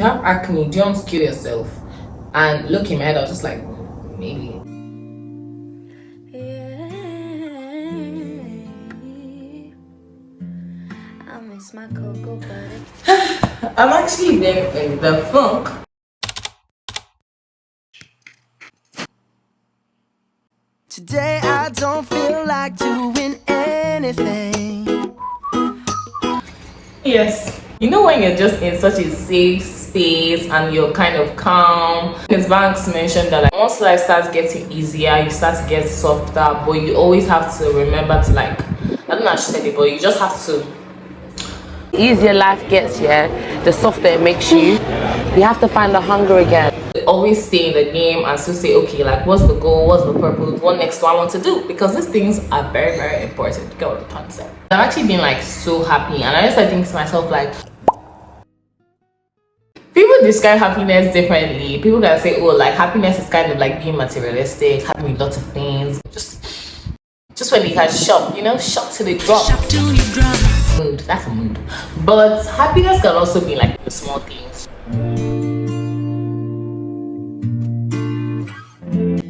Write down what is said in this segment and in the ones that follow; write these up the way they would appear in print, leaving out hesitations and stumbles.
You have acne, do you want to kill yourself? And looking in my head, I was just like, maybe. I miss my cocoa butter. I'm actually been in the funk. Today I don't feel like doing anything. Yes. You know when you're just in such a safe space and you're kind of calm. Ms. Banks mentioned that like, once life starts getting easier, you start to get softer, but you always have to remember to like, I don't know how to say it, but you just have to. The easier life gets, yeah, the softer it makes you. You have to find the hunger again. Always stay in the game and still say, okay, like what's the goal, what's the purpose, what next do I want to do? Because these things are very, very important. Get what I'm trying to say. I've actually been like so happy, and I just think to myself like, people describe happiness differently. People can say, oh, like happiness is kind of like being materialistic, having lots of things, just when you can shop, you know, shop till they drop. Shop till you drop. Mood, that's a mood. But happiness can also be like the small things.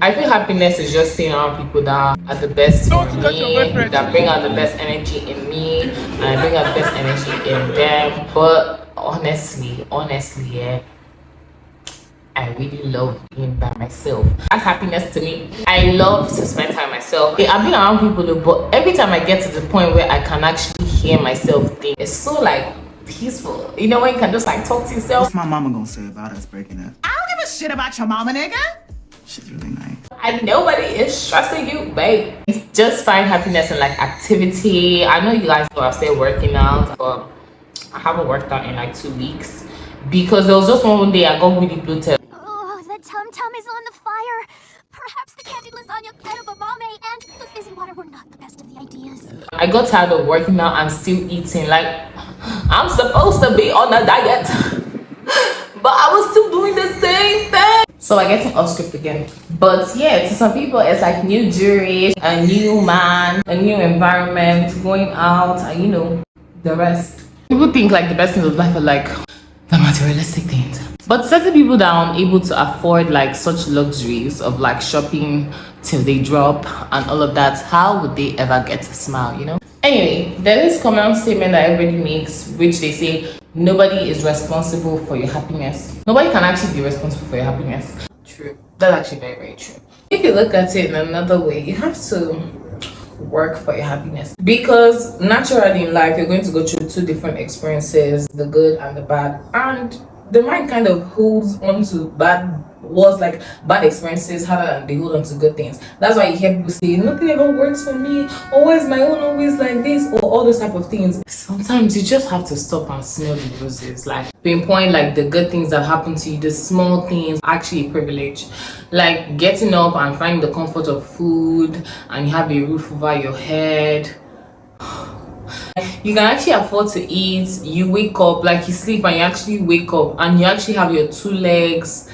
I feel happiness is just seeing around people that are the best for me, that bring out the best energy in me, and I bring out the best energy in them. But honestly, yeah, I really love being by myself. That's happiness to me. I love to spend time myself. I've been around people though, but every time I get to the point where I can actually hear myself think, it's so like peaceful. You know when you can just like talk to yourself. What's my mama gonna say about us breaking up? I don't give a shit about your mama, nigga. She's really nice. And nobody is stressing you, babe. Just find happiness in like activity. I know you guys know I'm still working out, but I haven't worked out in like 2 weeks because there was just one day I got really bloated. Oh, the tum-tum is on the fire. Perhaps the candied lasagna, edamame, and the fizzy water were not the best of the ideas. I got tired of working out and still eating. Like, I'm supposed to be on a diet, but I was still doing the same thing. So I get off script again. But yeah, to some people it's like new jewelry, a new man, a new environment, going out, and you know, the rest. People think like the best things of life are like the materialistic things. But certain people that are unable to afford like such luxuries of like shopping till they drop and all of that, how would they ever get to smile, you know? Anyway, there is common statement that everybody makes, which they say nobody is responsible for your happiness. Nobody can actually be responsible for your happiness. True. That's actually very, very true. If you look at it in another way, you have to work for your happiness, because naturally in life you're going to go through 2 different experiences, the good and the bad, and the mind kind of holds on to bad experiences harder than they hold on to good things. That's why you hear people say nothing ever works for me, or why is my own always like this, or all those type of things. Sometimes you just have to stop and smell the roses, like pinpoint like the good things that happen to you, the small things. Actually a privilege, like getting up and finding the comfort of food, and you have a roof over your head. You can actually afford to eat. You wake up, like you sleep and you actually wake up and you actually have your 2 legs.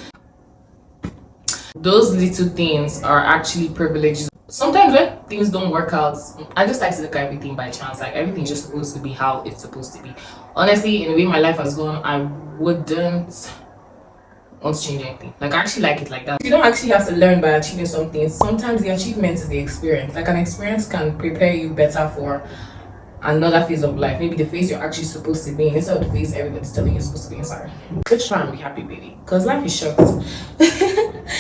Those little things are actually privileges. Sometimes when things don't work out, I just like to look at everything by chance. Like everything's just supposed to be how it's supposed to be. Honestly, in the way my life has gone, I wouldn't want to change anything. Like I actually like it like that. You don't actually have to learn by achieving something. Sometimes the achievement is the experience. Like an experience can prepare you better for another phase of life, maybe the phase you're actually supposed to be in instead of the phase everybody's telling you you're supposed to be inside. Just try and be happy, baby, because life is short.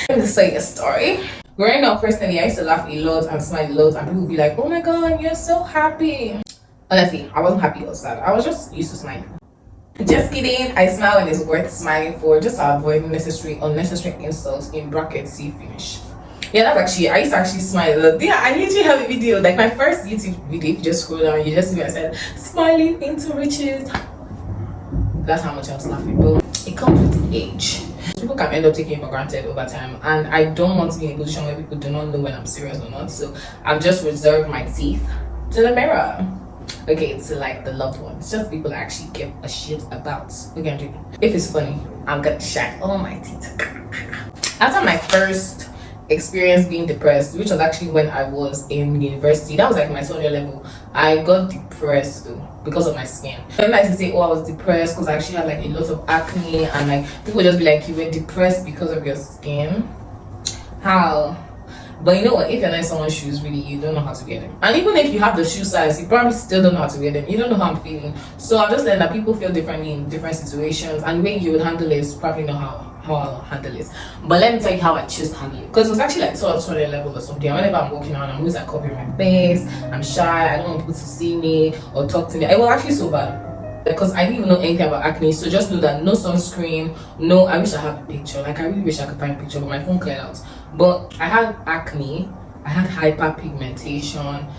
Let me say a story. Growing up personally, I used to laugh a lot and smile a lot, and people would be like, oh my god, you're so happy. Honestly, I wasn't happy or sad. I was just used to smiling. Just kidding. I smile when it's worth smiling for, just to avoid unnecessary insults, in brackets, see finish. Yeah, that's actually, I used to actually smile a lot. Yeah, I literally have a video, like my first YouTube video. If you just scroll down, you just see me, I said, smiling into riches. That's how much I was laughing, but it comes with age. People can end up taking it for granted over time, and I don't want to be in a position where people do not know when I'm serious or not. So I've just reserved my teeth to the mirror. Okay, to like the loved ones, just people that actually give a shit about. Okay, I'm joking. If it's funny, I'm gonna shine all my teeth. After my first experience being depressed, which was actually when I was in university, that was like my 200 level, I got depressed though because of my skin. I like to say, oh, I was depressed because I actually had like a lot of acne, and like people just be like, you were depressed because of your skin. How? But you know what, if you're not in someone's shoes, really, you don't know how to wear them. And even if you have the shoe size, you probably still don't know how to wear them. You don't know how I'm feeling. So I've just learned that people feel differently in different situations, and the way you would handle it is probably not how I'll handle it. But let me tell you how I choose to handle it, because it was actually like towards level or something. And whenever I'm walking around, I'm always like covering my face. I'm shy, I don't want people to see me or talk to me. It was actually so bad because I didn't even know anything about acne. So just know that no sunscreen, no, I wish I had a picture. Like, I really wish I could find a picture, but my phone cleared out. But I had acne, I had hyperpigmentation,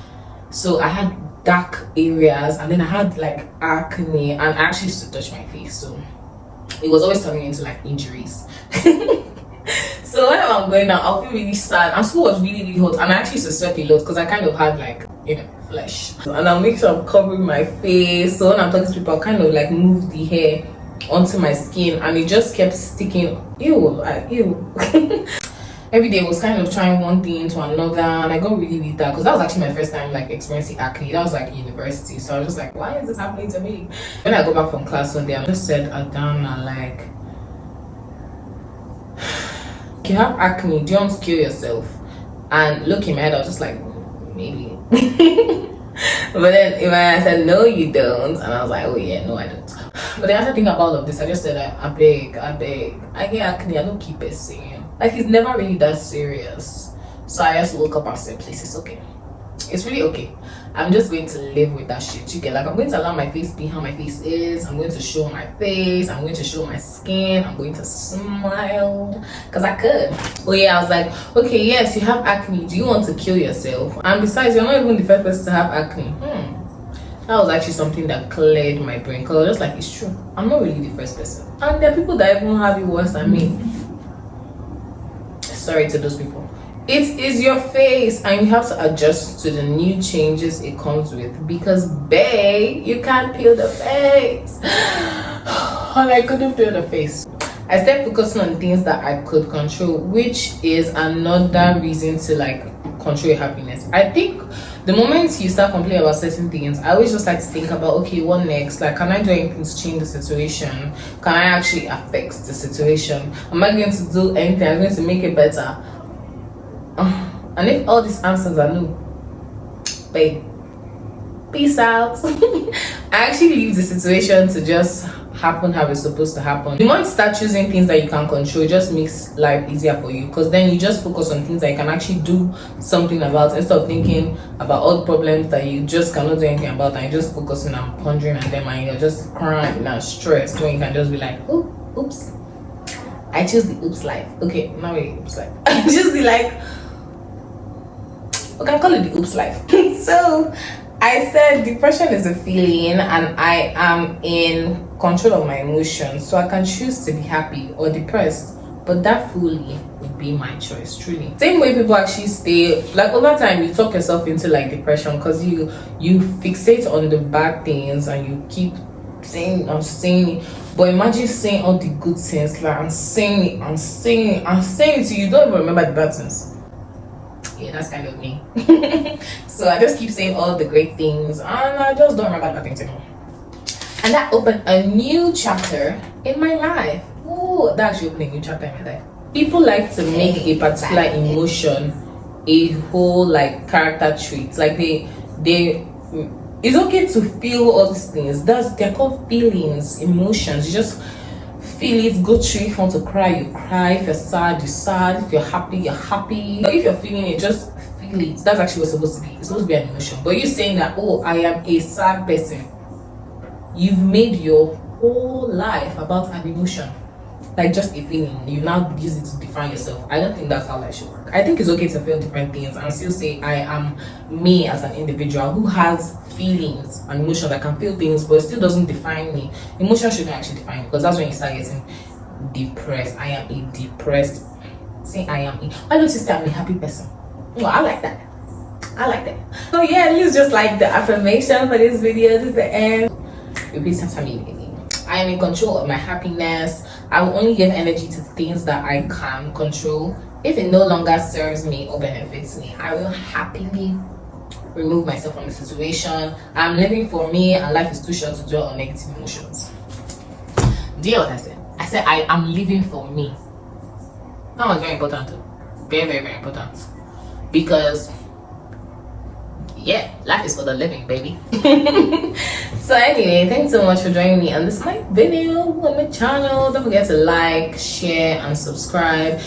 so I had dark areas, and then I had like acne, and I actually used to touch my face, so it was always turning into like injuries. So whenever I'm going out, I'll feel really sad, and school was really hot, and I actually used to sweat a lot because I kind of had like, you know, flesh. And I'll make sure I'm covering my face, so when I'm talking to people, I'll kind of like move the hair onto my skin, and it just kept sticking. Ew, ew. Every day was kind of trying one thing into another, and I got really dark because that was actually my first time like experiencing acne. That was like university, so I was just like, why is this happening to me? When I got back from class one day, I just said Adana, like, you have acne, do you want to kill yourself? And look in my head, I was just like, maybe. But then I said, no you don't, and I was like, oh yeah, no I don't. But then after thinking about all of this, I just said, I beg, I get acne, I don't keep it saying. Like, it's never really that serious. So I just woke up and said, please, it's okay. It's really okay. I'm just going to live with that shit. You get, like, I'm going to allow my face be how my face is. I'm going to show my face. I'm going to show my skin. I'm going to smile because I could. Oh yeah, I was like, okay, yes, you have acne. Do you want to kill yourself? And besides, you're not even the first person to have acne. That was actually something that cleared my brain, because I was just like, it's true. I'm not really the first person. And there are people that even have it worse than me. Sorry to those people. It is your face, and you have to adjust to the new changes it comes with, because babe, you can't peel the face. And I couldn't peel the face. I started focusing on things that I could control, which is another reason to like control your happiness. I think the moment you start complaining about certain things, I always just like to think about, okay, what next? Like, can I do anything to change the situation? Can I actually affect the situation? Am I going to do anything? I'm going to make it better. And if all these answers are no, babe, peace out. I actually leave the situation to just happen how it's supposed to happen. The moment you start choosing things that you can control, it just makes life easier for you, because then you just focus on things that you can actually do something about, instead of thinking about all the problems that you just cannot do anything about, and you're just focusing and pondering on them, and you're just crying and stressed, when you can just be like, oh, oops, I choose the oops life. Okay, not really oops life. I choose the like, we can call it the oops life. So I said depression is a feeling, and I am in control of my emotions, so I can choose to be happy or depressed, but that fully would be my choice, truly. Same way people actually stay, like, over time you talk yourself into like depression, because you fixate on the bad things and you keep saying it. But imagine saying all the good things, like, I'm saying it till you don't even remember the bad things. Yeah, that's kind of me. So I just keep saying all the great things, and I just don't remember nothing anymore. And that opened a new chapter in my life. Oh, that actually opened a new chapter in my life. People like to make a particular emotion a whole like character trait. Like they it's okay to feel all these things. They're called feelings, emotions. You just feel it, go through. If you want to cry, you cry. If you're sad, you're sad. If you're happy, you're happy. But if you're feeling it, just feel it. That's actually what's supposed to be. It's supposed to be an emotion. But you saying that, oh, I am a sad person, you've made your whole life about an emotion, like just a feeling. You now use it to define yourself. I don't think that's how life should work. I think it's okay to feel different things and still say I am me as an individual who has feelings and emotions. I can feel things, but it still doesn't define me. Emotion shouldn't actually define me, because that's when you start getting depressed. I am a depressed. Say I am a. Why don't you say I'm a happy person? Well, I like that. So yeah, this is just like the affirmation for this video. This is the end. Repeat after me. I am in control of my happiness. I will only give energy to things that I can control. If it no longer serves me or benefits me, I will happily remove myself from the situation. I'm living for me, and life is too short to dwell on negative emotions. Do you hear what I said? I said I am living for me. That was very important too. Very, very, very important. Because yeah, life is for the living, baby. So anyway, thanks so much for joining me on this my video on my channel. Don't forget to like, share, and subscribe.